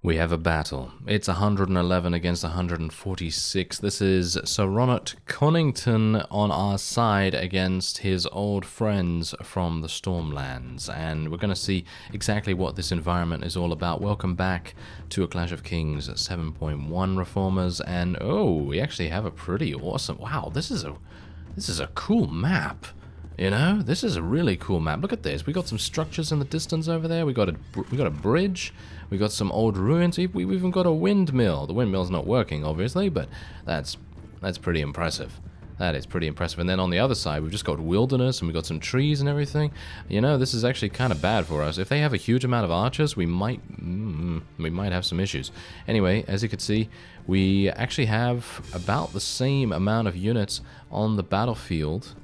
We have a battle. It's 111 against 146. This is Sir Ronald Connington on our side against his old friends from the Stormlands. And we're going to see exactly what this environment is all about. Welcome back to A Clash of Kings 7.1 Reformers. And oh, we actually have a pretty awesome... Wow, this is a cool map. You know, this is a really cool map. Look at this. We got some structures in the distance over there. We got a bridge. We got some old ruins. We've even got a windmill. The windmill's not working, obviously, but that's pretty impressive. That is pretty impressive. And then on the other side, we've just got wilderness, and we've got some trees and everything. You know, this is actually kind of bad for us. If they have a huge amount of archers, we might have some issues. Anyway, as you can see, we actually have about the same amount of units on the battlefield.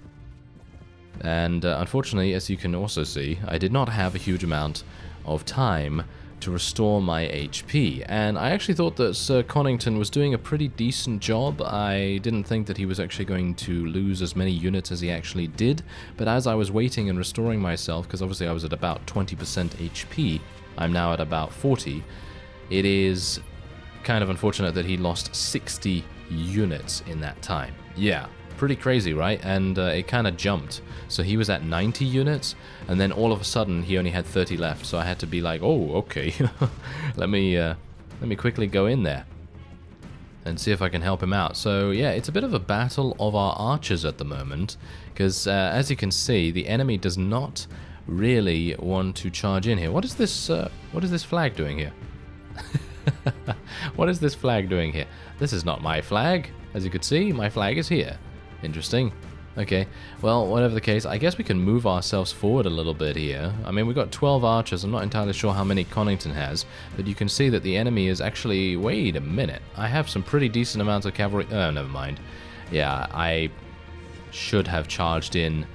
And unfortunately, as you can also see, I did not have a huge amount of time to restore my HP. And I actually thought that Sir Connington was doing a pretty decent job. I didn't think that he was actually going to lose as many units as he actually did. But as I was waiting and restoring myself, because obviously I was at about 20% HP, I'm now at about 40, it is kind of unfortunate that he lost 60 units in that time. Yeah. Pretty crazy, right? And it kind of jumped. So he was at 90 units, and then all of a sudden he only had 30 left. So I had to be like, oh, okay, let me quickly go in there and see if I can help him out. So yeah, it's a bit of a battle of our archers at the moment, because as you can see, the enemy does not really want to charge in here. What is this? What is this flag doing here? What is this flag doing here? This is not my flag. As you can see, my flag is here. Interesting. Okay, well, whatever the case, I guess we can move ourselves forward a little bit here. I mean, we've got 12 archers. I'm not entirely sure how many Connington has, but you can see that the enemy is actually... Wait a minute. I have some pretty decent amounts of cavalry... Oh, never mind. Yeah, I should have charged in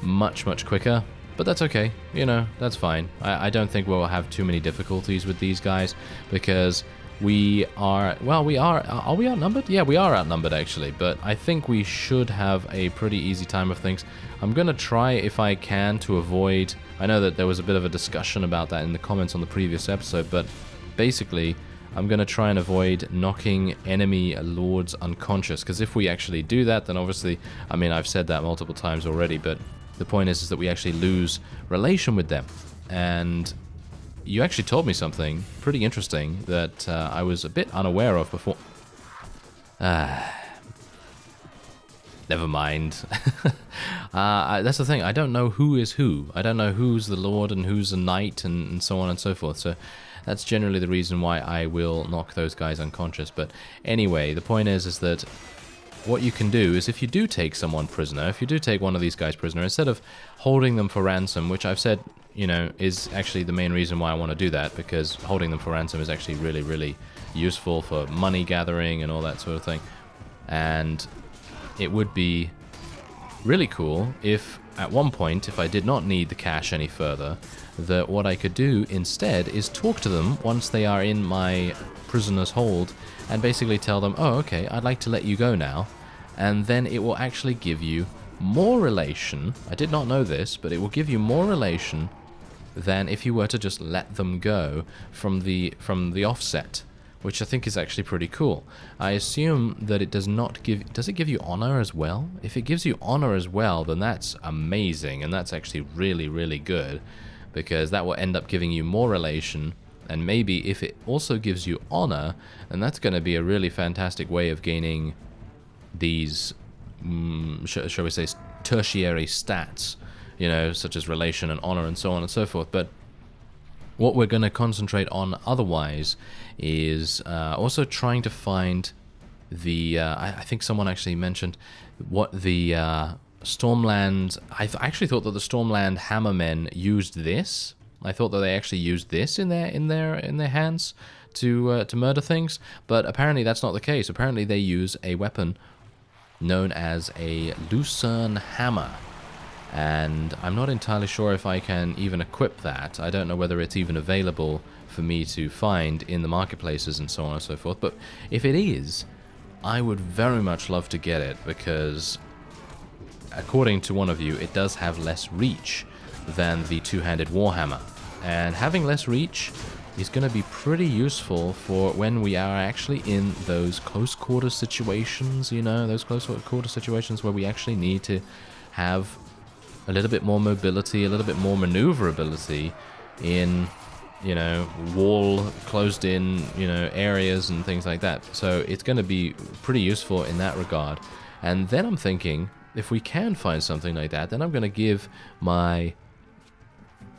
much, much quicker, but that's okay. You know, that's fine. I don't think we'll have too many difficulties with these guys, because... we are we outnumbered? Yeah, we are outnumbered actually, but I think we should have a pretty easy time of things. I'm going to try, if I can, to avoid... I know that there was a bit of a discussion about that in the comments on the previous episode, but basically, I'm going to try and avoid knocking enemy lords unconscious, because if we actually do that, then obviously, I mean, I've said that multiple times already, but the point is that we actually lose relation with them. And... you actually told me something pretty interesting that I was a bit unaware of before. Never mind. That's the thing. I don't know who is who. I don't know who's the lord and who's the knight and so on and so forth. So that's generally the reason why I will knock those guys unconscious. But anyway, the point is that what you can do is, if you do take someone prisoner, if you do take one of these guys prisoner, instead of holding them for ransom, which I've said, you know, is actually the main reason why I want to do that, because holding them for ransom is actually really, really useful for money gathering and all that sort of thing. And it would be really cool if, at one point, if I did not need the cash any further, that what I could do instead is talk to them once they are in my prisoner's hold, and basically tell them, oh, okay, I'd like to let you go now, and then it will actually give you more relation. I did not know this, but it will give you more relation than if you were to just let them go from the offset, which I think is actually pretty cool. I assume that it does not give... does it give you honor as well? If it gives you honor as well, then that's amazing, and that's actually really, really good, because that will end up giving you more relation. And maybe if it also gives you honor, then that's going to be a really fantastic way of gaining these, shall we say, tertiary stats, you know, such as relation and honor and so on and so forth. But what we're going to concentrate on otherwise is also trying to find the, I think someone actually mentioned what the Stormland, I actually thought that the Stormland Hammermen used this. I thought that they actually used this in their hands to murder things, but apparently that's not the case. Apparently they use a weapon known as a Lucerne Hammer, and I'm not entirely sure if I can even equip that. I don't know whether it's even available for me to find in the marketplaces and so on and so forth, but if it is, I would very much love to get it, because according to one of you, it does have less reach than the two-handed Warhammer. And having less reach is going to be pretty useful for when we are actually in those close quarter situations, you know, those close quarter situations where we actually need to have a little bit more mobility, a little bit more maneuverability in, you know, wall closed in, you know, areas and things like that. So it's going to be pretty useful in that regard. And then I'm thinking, if we can find something like that, then I'm going to give my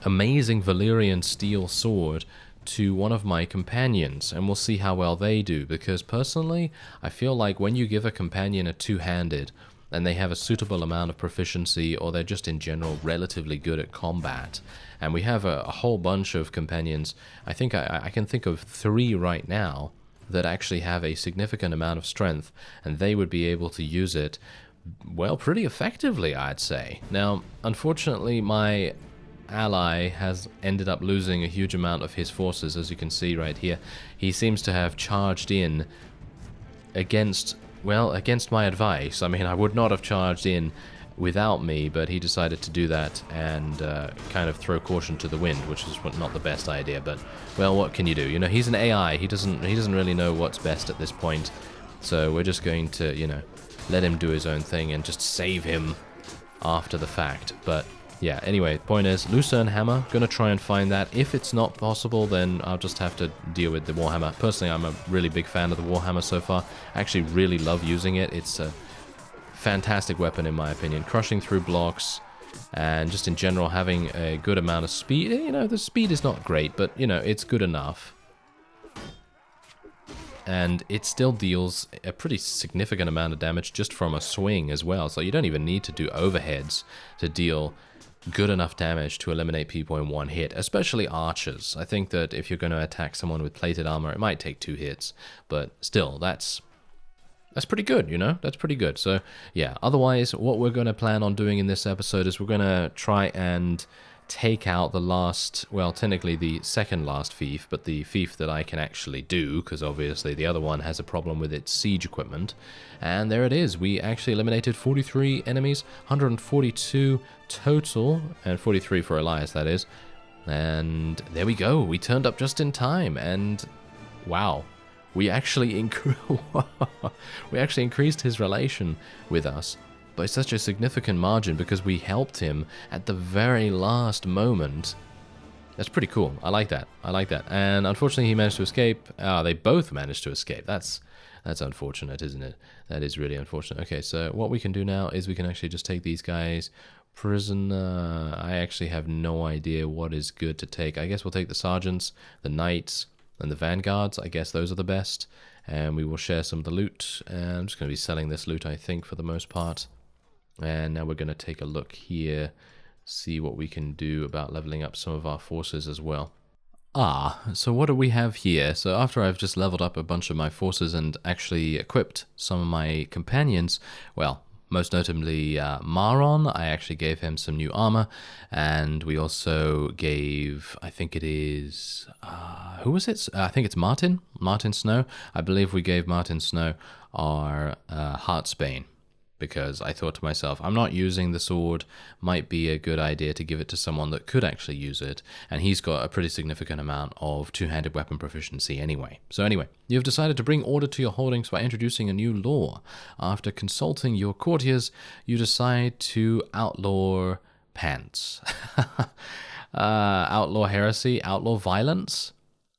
amazing Valyrian steel sword to one of my companions, and we'll see how well they do, because personally I feel like when you give a companion a two-handed and they have a suitable amount of proficiency, or they're just in general relatively good at combat, and we have a whole bunch of companions, I think I can think of 3 right now that actually have a significant amount of strength, and they would be able to use it, well, pretty effectively, I'd say. Now, unfortunately, my ally has ended up losing a huge amount of his forces, as you can see right here. He seems to have charged in against, well, against my advice. I mean, I would not have charged in without me, but he decided to do that and kind of throw caution to the wind, which is not the best idea, but, well, what can you do? You know, he's an AI. He doesn't really know what's best at this point, so we're just going to, you know, let him do his own thing and just save him after the fact. But yeah, anyway, point is, Lucerne Hammer, gonna try and find that. If it's not possible, then I'll just have to deal with the Warhammer. Personally, I'm a really big fan of the Warhammer so far. I actually really love using it. It's a fantastic weapon in my opinion. Crushing through blocks, and just in general having a good amount of speed. You know, the speed is not great, but, you know, it's good enough. And it still deals a pretty significant amount of damage just from a swing as well. So you don't even need to do overheads to deal good enough damage to eliminate people in one hit, especially archers. I think that if you're going to attack someone with plated armor, it might take 2 hits, but still, that's pretty good, you know? That's pretty good. So, yeah, otherwise, what we're going to plan on doing in this episode is we're going to try and take out the last, well, technically the second last Fief, but the Fief that I can actually do, because obviously the other one has a problem with its siege equipment. And there it is. We actually eliminated 43 enemies, 142 total, and 43 for Elias, that is. And there we go. We turned up just in time, and wow. We actually increased his relation with us by such a significant margin because we helped him at the very last moment. That's pretty cool. I like that. I like that. And unfortunately, he managed to escape. They both managed to escape. That's unfortunate, isn't it? That is really unfortunate. Okay, so what we can do now is we can actually just take these guys prisoner. I actually have no idea what is good to take. I guess we'll take the sergeants, the knights, and the vanguards. I guess those are the best. And we will share some of the loot. And I'm just going to be selling this loot, I think, for the most part. And now we're going to take a look here, see what we can do about leveling up some of our forces as well. So what do we have here? So after I've just leveled up a bunch of my forces and actually equipped some of my companions, well, most notably Maron, I actually gave him some new armor, and we also gave, I think it is, who was it? I think it's Martin Snow. I believe we gave Martin Snow our Heartsbane, because I thought to myself, I'm not using the sword, might be a good idea to give it to someone that could actually use it, and he's got a pretty significant amount of two-handed weapon proficiency anyway. So anyway, you've decided to bring order to your holdings by introducing a new law. After consulting your courtiers, you decide to outlaw pants. Outlaw heresy, outlaw violence.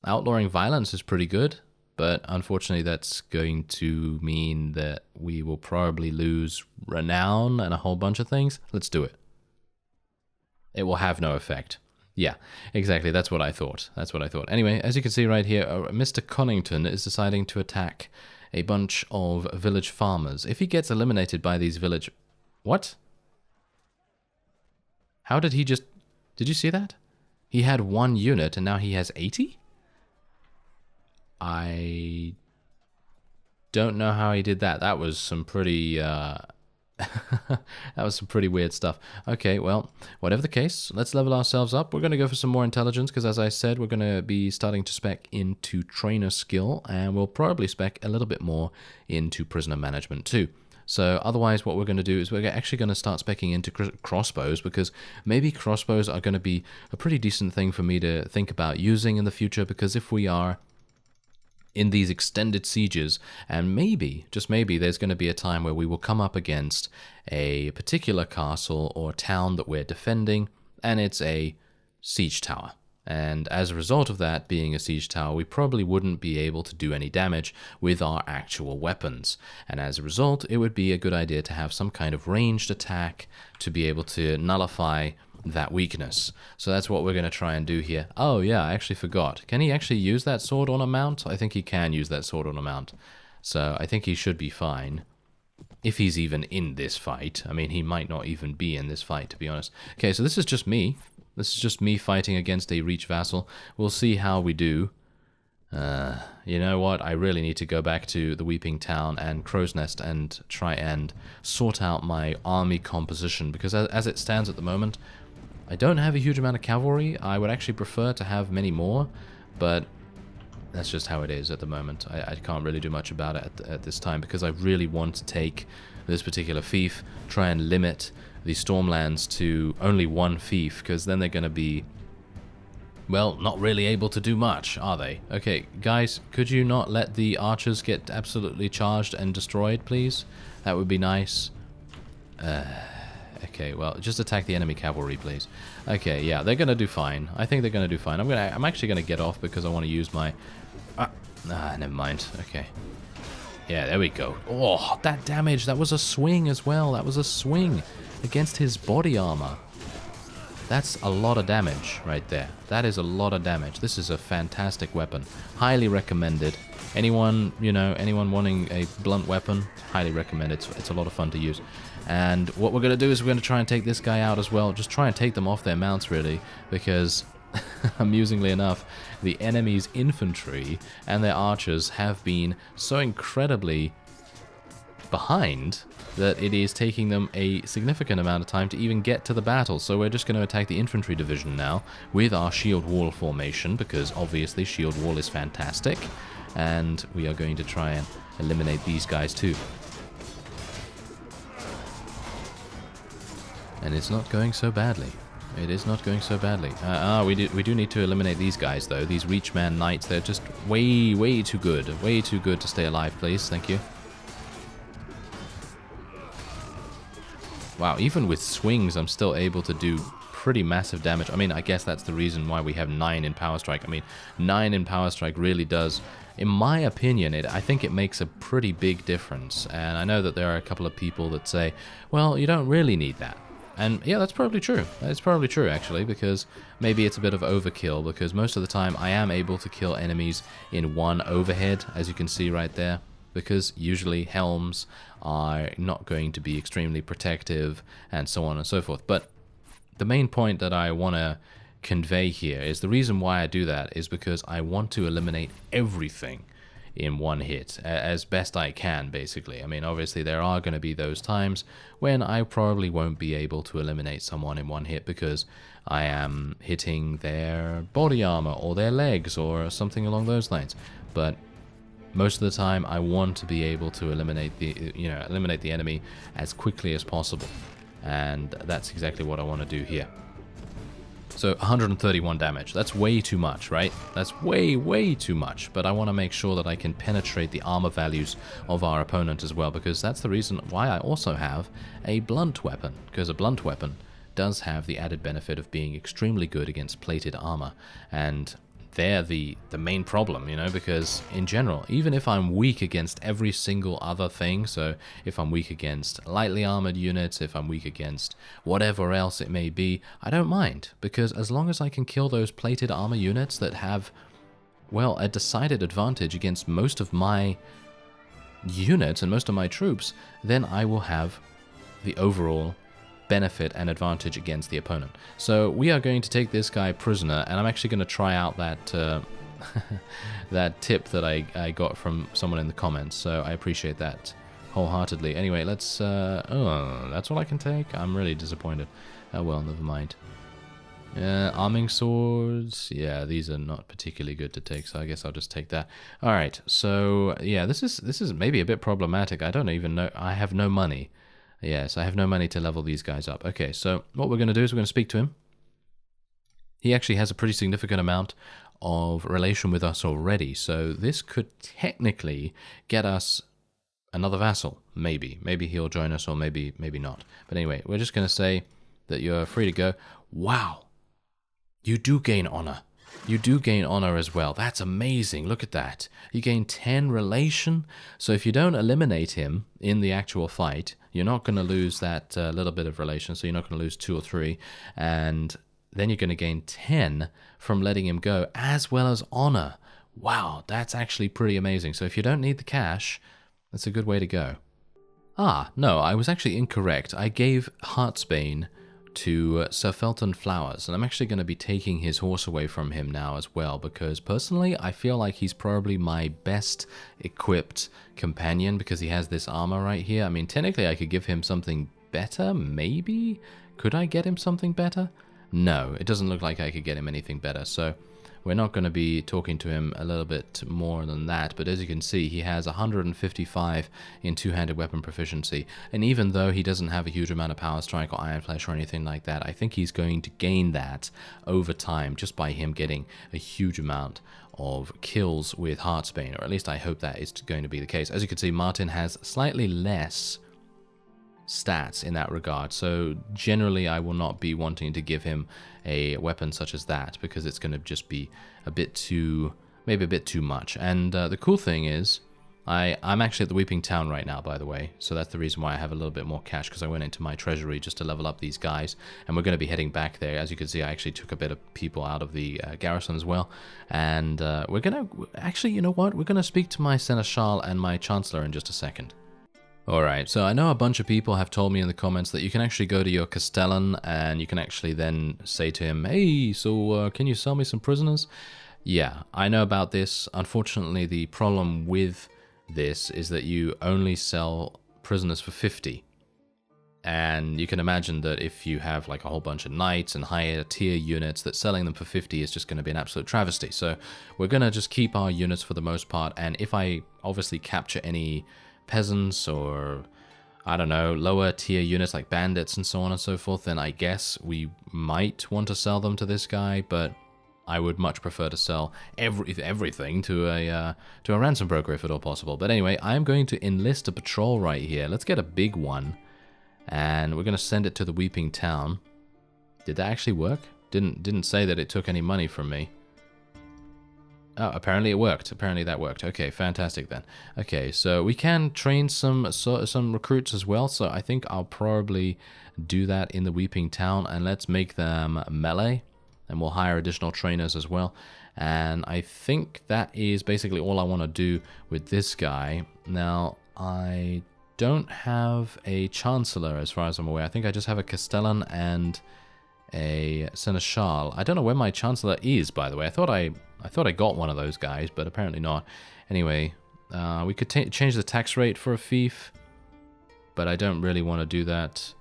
Outlawing violence is pretty good. But unfortunately, that's going to mean that we will probably lose renown and a whole bunch of things. Let's do it. It will have no effect. Yeah, exactly. That's what I thought. Anyway, as you can see right here, Mr. Connington is deciding to attack a bunch of village farmers. If he gets eliminated by these village... What? How did he just... Did you see that? He had 1 unit and now he has 80? I don't know how he did that. That was some pretty that was some pretty weird stuff. Okay, well, whatever the case, let's level ourselves up. We're going to go for some more intelligence because, as I said, we're going to be starting to spec into trainer skill, and we'll probably spec a little bit more into prisoner management too. So otherwise what we're going to do is we're actually going to start speccing into crossbows, because maybe crossbows are going to be a pretty decent thing for me to think about using in the future, because if we are in these extended sieges, and maybe, just maybe, there's going to be a time where we will come up against a particular castle or town that we're defending, and it's a siege tower. And as a result of that being a siege tower, we probably wouldn't be able to do any damage with our actual weapons. And as a result, it would be a good idea to have some kind of ranged attack to be able to nullify that weakness. So that's what we're going to try and do here. Oh yeah, I actually forgot. Can he actually use that sword on a mount? I think he can use that sword on a mount. So I think he should be fine. If he's even in this fight. I mean, he might not even be in this fight, to be honest. Okay, so this is just me. This is just me fighting against a reach vassal. We'll see how we do. You know what? I really need to go back to the Weeping Town and Crow's Nest and try and sort out my army composition, because as it stands at the moment, I don't have a huge amount of cavalry. I would actually prefer to have many more, but that's just how it is at the moment. I can't really do much about it at this time, because I really want to take this particular fief, try and limit the Stormlands to only one fief, because then they're going to be, well, not really able to do much, are they? Okay, guys, could you not let the archers get absolutely charged and destroyed, please? That would be nice. Okay, well, just attack the enemy cavalry, please. Okay, yeah, they're going to do fine. I think they're going to do fine. I'm actually going to get off because I want to use my... never mind. Okay. Yeah, there we go. Oh, that damage. That was a swing as well. That was a swing against his body armor. That's a lot of damage right there. That is a lot of damage. This is a fantastic weapon. Highly recommended. Anyone, you know, anyone wanting a blunt weapon, highly recommend it. It's a lot of fun to use. And what we're going to do is we're going to try and take this guy out as well. Just try and take them off their mounts, really, because, amusingly enough, the enemy's infantry and their archers have been so incredibly behind that it is taking them a significant amount of time to even get to the battle. So we're just going to attack the infantry division now with our shield wall formation, because obviously shield wall is fantastic, and we are going to try and eliminate these guys too. And it's not going so badly. It is not going so badly. We do need to eliminate these guys, though. These Reachman Knights, they're just way too good. Way too good to stay alive, please. Thank you. Wow, even with swings, I'm still able to do pretty massive damage. I mean, I guess that's the reason why we have 9 in Power Strike. I mean, 9 in Power Strike really does, in my opinion, I think it makes a pretty big difference. And I know that there are a couple of people that say, well, you don't really need that. And yeah, that's probably true. That's probably true, actually, because maybe it's a bit of overkill, because most of the time I am able to kill enemies in one overhead, as you can see right there, because usually helms are not going to be extremely protective and so on and so forth. But the main point that I want to convey here is the reason why I do that is because I want to eliminate everything in one hit as best I can, basically. I mean, obviously there are going to be those times when I probably won't be able to eliminate someone in one hit because I am hitting their body armor or their legs or something along those lines. But most of the time I want to be able to eliminate the enemy as quickly as possible, and that's exactly what I want to do here. So 131 damage, that's way too much, right? That's way too much, but I want to make sure that I can penetrate the armor values of our opponent as well, because that's the reason why I also have a blunt weapon, because a blunt weapon does have the added benefit of being extremely good against plated armor, and they're the main problem, you know, because in general, even if I'm weak against every single other thing, so if I'm weak against lightly armored units, if I'm weak against whatever else it may be, I don't mind, because as long as I can kill those plated armor units that have, well, a decided advantage against most of my units and most of my troops, then I will have the overall benefit and advantage against the opponent. So we are going to take this guy prisoner, and I'm actually going to try out that that tip that I got from someone in the comments, so I appreciate that wholeheartedly. Anyway, let's oh, that's all I can take? I'm really disappointed. Oh well, never mind. Arming swords. Yeah, these are not particularly good to take, so I guess I'll just take that. All right. So yeah, this is maybe a bit problematic. I don't even know. I have no money. Yes, I have no money to level these guys up. Okay, so what we're going to do is we're going to speak to him. He actually has a pretty significant amount of relation with us already, so this could technically get us another vassal. Maybe he'll join us, or maybe not. But anyway, we're just going to say that you're free to go. Wow. You do gain honor. You do gain honor as well. That's amazing. Look at that. You gain 10 relation. So if you don't eliminate him in the actual fight, you're not going to lose that little bit of relation. So you're not going to lose 2 or 3. And then you're going to gain 10 from letting him go, as well as honor. Wow, that's actually pretty amazing. So if you don't need the cash, that's a good way to go. Ah, no, I was actually incorrect. I gave Heartsbane to Sir Felton Flowers, and I'm actually going to be taking his horse away from him now as well, because personally I feel like he's probably my best equipped companion, because he has this armor right here. I mean, technically I could give him something better, maybe? Could I get him something better? No, it doesn't look like I could get him anything better, so we're not going to be talking to him a little bit more than that. But as you can see, he has 155 in two-handed weapon proficiency. And even though he doesn't have a huge amount of power strike or iron flesh or anything like that, I think he's going to gain that over time just by him getting a huge amount of kills with Heartsbane. Or at least I hope that is going to be the case. As you can see, Martin has slightly less stats in that regard, so generally I will not be wanting to give him a weapon such as that, because it's going to just be a bit too, maybe a bit too much. And the cool thing is, I'm actually at the Weeping Town right now, by the way, so that's the reason why I have a little bit more cash, because I went into my treasury just to level up these guys, and we're going to be heading back there. As you can see, I actually took a bit of people out of the garrison as well, and we're going to, actually, you know what, we're going to speak to my Seneschal and my Chancellor in just a second. Alright, so I know a bunch of people have told me in the comments that you can actually go to your Castellan and you can actually then say to him, hey, so can you sell me some prisoners? Yeah, I know about this. Unfortunately, the problem with this is that you only sell prisoners for 50. And you can imagine that if you have like a whole bunch of knights and higher tier units, that selling them for 50 is just going to be an absolute travesty. So we're going to just keep our units for the most part, and if I obviously capture any peasants or, I don't know, lower tier units like bandits and so on and so forth, then I guess we might want to sell them to this guy, but I would much prefer to sell everything to a ransom broker if at all possible. But anyway, I'm going to enlist a patrol right here. Let's get a big one, and we're going to send it to the Weeping Town. Did that actually work? Didn't say that it took any money from me. Oh, apparently it worked. Apparently that worked. Okay, fantastic then. Okay, so we can train some recruits as well, so I think I'll probably do that in the Weeping Town, and let's make them melee, and we'll hire additional trainers as well. And I think that is basically all I want to do with this guy. Now, I don't have a Chancellor as far as I'm aware. I think I just have a Castellan and a Seneschal. I don't know where my Chancellor is, by the way. I thought I got one of those guys, but apparently not. Anyway, we could change the tax rate for a fief, but I don't really want to do that.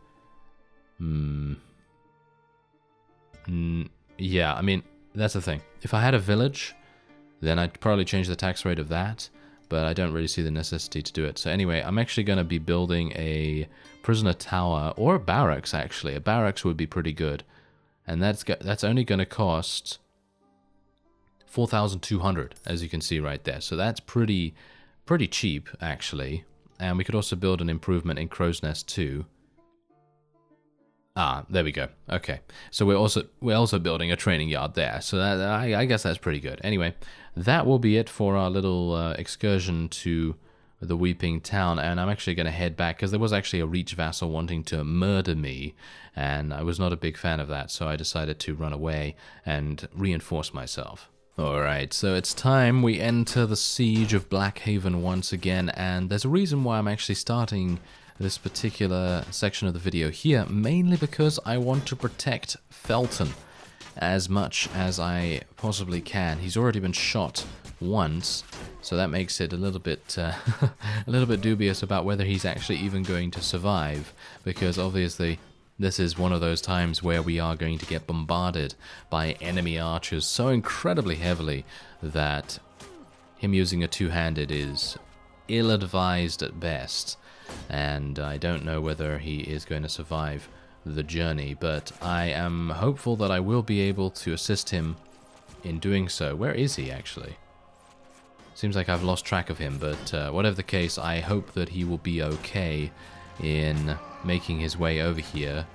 Yeah, I mean, that's the thing. If I had a village, then I'd probably change the tax rate of that, but I don't really see the necessity to do it. So anyway, I'm actually going to be building a prisoner tower, or a barracks, actually. A barracks would be pretty good. And that's only going to cost 4,200, as you can see right there. So that's pretty cheap, actually. And we could also build an improvement in Crow's Nest too. Ah, there we go. Okay, so we're also building a training yard there. So that, I guess that's pretty good. Anyway, that will be it for our little excursion to the Weeping Town, and I'm actually going to head back because there was actually a Reach vassal wanting to murder me, and I was not a big fan of that, so I decided to run away and reinforce myself. Alright, so it's time we enter the siege of Blackhaven once again, and there's a reason why I'm actually starting this particular section of the video here, mainly because I want to protect Felton as much as I possibly can. He's already been shot once, so that makes it a little bit dubious about whether he's actually even going to survive, because obviously This is one of those times where we are going to get bombarded by enemy archers so incredibly heavily that him using a two-handed is ill-advised at best, and I don't know whether he is going to survive the journey, but I am hopeful that I will be able to assist him in doing so. Where is he, actually? Seems like I've lost track of him, but whatever the case, I hope that he will be okay in making his way over here,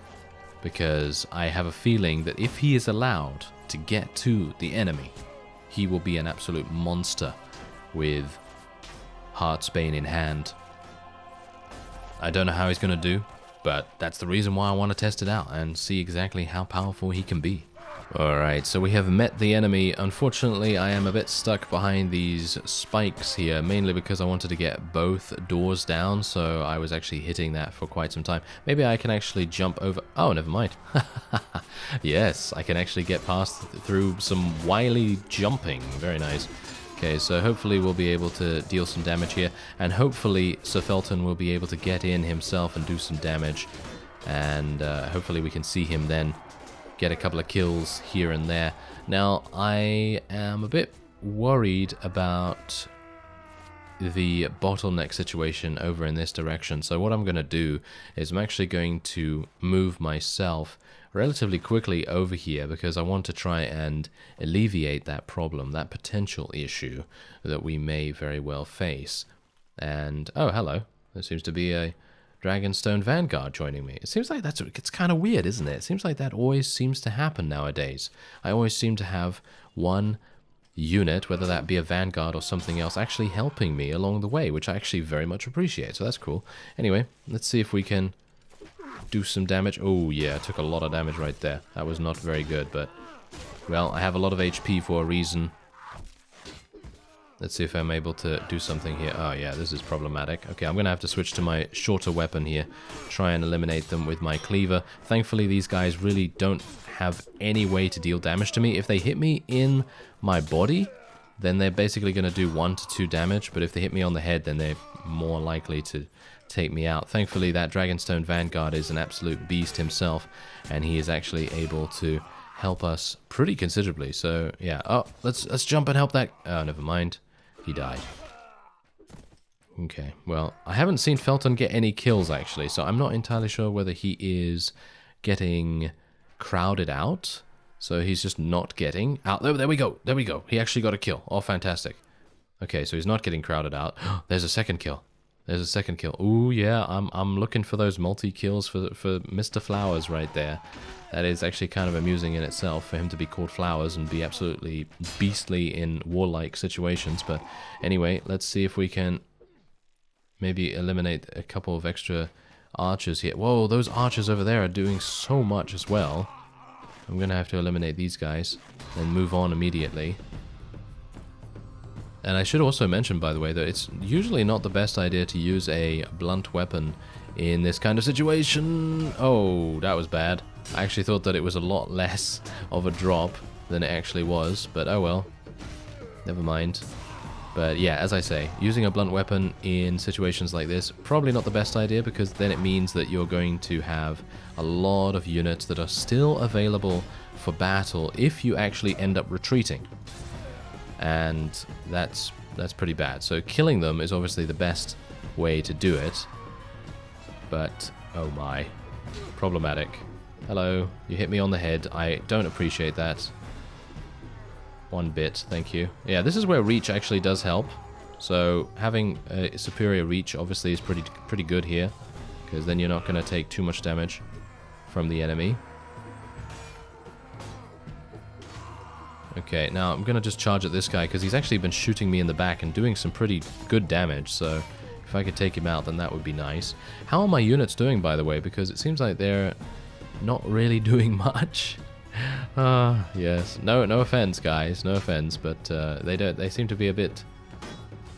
because I have a feeling that if he is allowed to get to the enemy, he will be an absolute monster with Heartsbane in hand. I don't know how he's going to do, but that's the reason why I want to test it out and see exactly how powerful he can be. Alright, so we have met the enemy. Unfortunately, I am a bit stuck behind these spikes here, mainly because I wanted to get both doors down, so I was actually hitting that for quite some time. Maybe I can actually jump over... Oh, never mind. Yes, I can actually get past through some wily jumping. Very nice. Okay, so hopefully we'll be able to deal some damage here, and hopefully Sir Felton will be able to get in himself and do some damage, and hopefully we can see him then get a couple of kills here and there. Now, I am a bit worried about the bottleneck situation over in this direction, so what I'm going to do is I'm actually going to move myself relatively quickly over here, because I want to try and alleviate that problem, that potential issue that we may very well face. And, oh, hello. There seems to be a Dragonstone Vanguard joining me. It seems like it's kind of weird, isn't it? It seems like that always seems to happen nowadays. I always seem to have one unit, whether that be a Vanguard or something else, actually helping me along the way, which I actually very much appreciate, so that's cool. Anyway, let's see if we can do some damage. Oh yeah, I took a lot of damage right there. That was not very good, but, well, I have a lot of HP for a reason. Let's see if I'm able to do something here. Oh yeah, this is problematic. Okay, I'm going to have to switch to my shorter weapon here. Try and eliminate them with my cleaver. Thankfully, these guys really don't have any way to deal damage to me. If they hit me in my body, then they're basically going to do 1 to 2 damage. But if they hit me on the head, then they're more likely to take me out. Thankfully, that Dragonstone Vanguard is an absolute beast himself, and he is actually able to help us pretty considerably. So yeah, oh, let's jump and help that. Oh, never mind. He died. Okay, well, I haven't seen Felton get any kills, actually, so I'm not entirely sure whether he is getting crowded out. So he's just not getting out. There we go. There we go. He actually got a kill. Oh, fantastic. Okay, so he's not getting crowded out. There's a second kill. There's a second kill. Ooh, yeah, I'm looking for those multi-kills for Mr. Flowers right there. That is actually kind of amusing in itself, for him to be called Flowers and be absolutely beastly in warlike situations. But anyway, let's see if we can maybe eliminate a couple of extra archers here. Whoa, those archers over there are doing so much as well. I'm going to have to eliminate these guys and move on immediately. And I should also mention, by the way, that it's usually not the best idea to use a blunt weapon in this kind of situation. Oh, that was bad. I actually thought that it was a lot less of a drop than it actually was, but oh well. Never mind. But yeah, as I say, using a blunt weapon in situations like this, probably not the best idea, because then it means that you're going to have a lot of units that are still available for battle if you actually end up retreating. And that's pretty bad. So killing them is obviously the best way to do it. But, oh my, problematic. Hello, you hit me on the head. I don't appreciate that one bit, thank you. Yeah, this is where reach actually does help. So having a superior reach obviously is pretty good here, because then you're not going to take too much damage from the enemy. Okay, now I'm going to just charge at this guy, because he's actually been shooting me in the back and doing some pretty good damage, so if I could take him out, then that would be nice. How are my units doing, by the way? Because it seems like they're not really doing much. Yes. No offense, guys. No offense, but they seem to be a bit...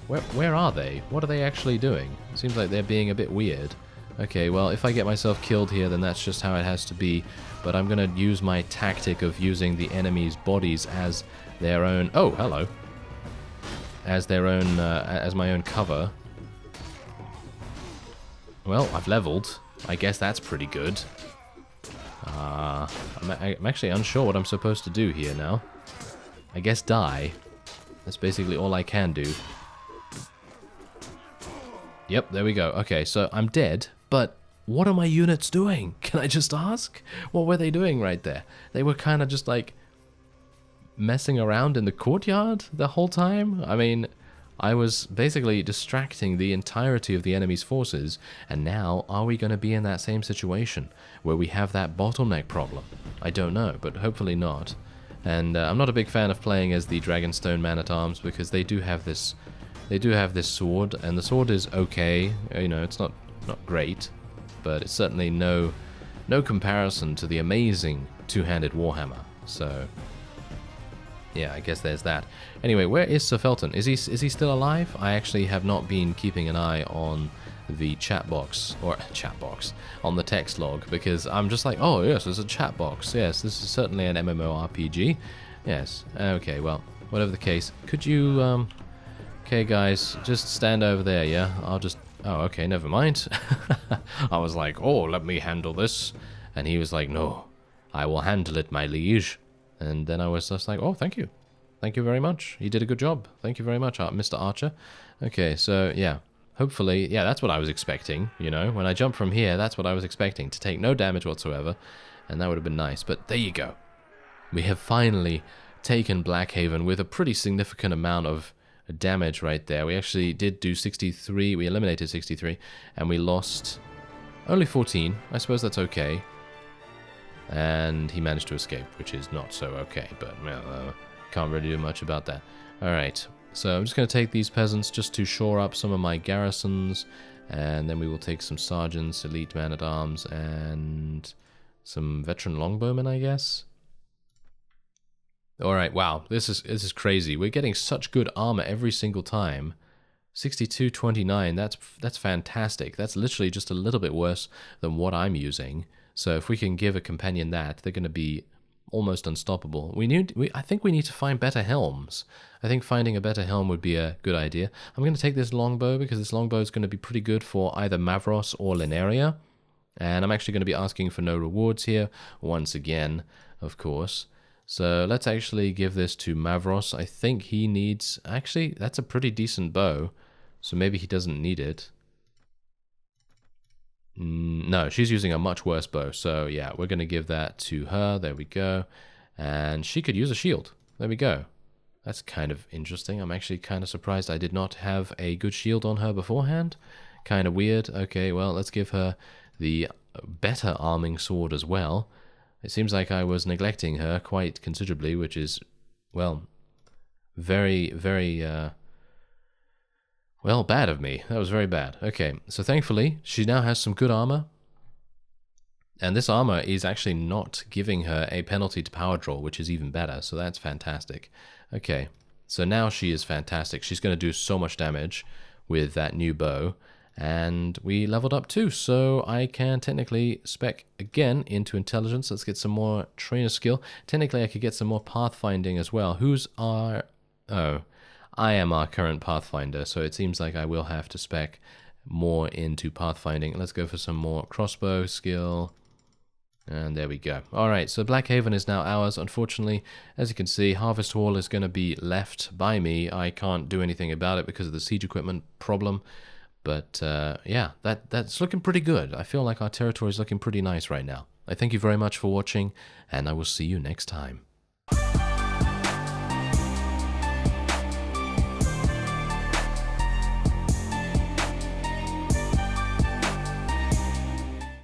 Where are they? What are they actually doing? It seems like they're being a bit weird. Okay, well, if I get myself killed here, then that's just how it has to be. But I'm going to use my tactic of using the enemy's bodies as their own... Oh, hello. As their own, as my own cover. Well, I've leveled. I guess that's pretty good. I'm actually unsure what I'm supposed to do here now. I guess die. That's basically all I can do. Yep, there we go. Okay, so I'm dead, but what are my units doing? Can I just ask? What were they doing right there? They were kind of just like messing around in the courtyard the whole time. I mean, I was basically distracting the entirety of the enemy's forces, and now are we going to be in that same situation where we have that bottleneck problem? I don't know, but hopefully not. And I'm not a big fan of playing as the Dragonstone Man-at-Arms because they do have this sword, and the sword is okay. You know, it's not great, but it's certainly no comparison to the amazing two-handed Warhammer. So yeah, I guess there's that. Anyway, where is Sir Felton? Is he still alive? I actually have not been keeping an eye on the chat box, on the text log, because I'm just like, oh yes, there's a chat box. Yes, this is certainly an MMORPG. Yes. Okay, well, whatever the case, could you okay guys, just stand over there, yeah? I'll just... Oh, okay, never mind. I was like, oh, let me handle this. And he was like, no, I will handle it, my liege. And then I was just like, oh, thank you. Thank you very much. You did a good job. Thank you very much, Mr. Archer. Okay, so, yeah. Hopefully, yeah, that's what I was expecting, you know. When I jumped from here, that's what I was expecting, to take no damage whatsoever. And that would have been nice. But there you go. We have finally taken Blackhaven with a pretty significant amount of damage right there. We actually did do 63. We eliminated 63. And we lost only 14. I suppose that's okay. And he managed to escape, which is not so okay, but can't really do much about that. Alright, so I'm just going to take these peasants just to shore up some of my garrisons, and then we will take some sergeants, elite man-at-arms, and some veteran longbowmen, I guess. Alright, wow, this is crazy. We're getting such good armor every single time. 6229, that's fantastic. That's literally just a little bit worse than what I'm using. So if we can give a companion that, they're going to be almost unstoppable. I think we need to find better helms. I think finding a better helm would be a good idea. I'm going to take this longbow because this longbow is going to be pretty good for either Mavros or Lineria. And I'm actually going to be asking for no rewards here, once again, of course. So let's actually give this to Mavros. I think he needs... Actually, that's a pretty decent bow, so maybe he doesn't need it. No, she's using a much worse bow, so yeah, we're going to give that to her. There we go. And she could use a shield. There we go. That's kind of interesting. I'm actually kind of surprised I did not have a good shield on her beforehand. Kind of weird. Okay, well, let's give her the better arming sword as well. It seems like I was neglecting her quite considerably, which is, well, very, very... well, bad of me. That was very bad. Okay, so thankfully, she now has some good armor. And this armor is actually not giving her a penalty to power draw, which is even better, so that's fantastic. Okay, so now she is fantastic. She's going to do so much damage with that new bow. And we leveled up too, so I can technically spec again into intelligence. Let's get some more trainer skill. Technically, I could get some more pathfinding as well. Who's our... Oh... I am our current Pathfinder, so it seems like I will have to spec more into Pathfinding. Let's go for some more crossbow skill. And there we go. Alright, so Blackhaven is now ours. Unfortunately, as you can see, Harvest Hall is going to be left by me. I can't do anything about it because of the siege equipment problem. But yeah, that's looking pretty good. I feel like our territory is looking pretty nice right now. I thank you very much for watching, and I will see you next time.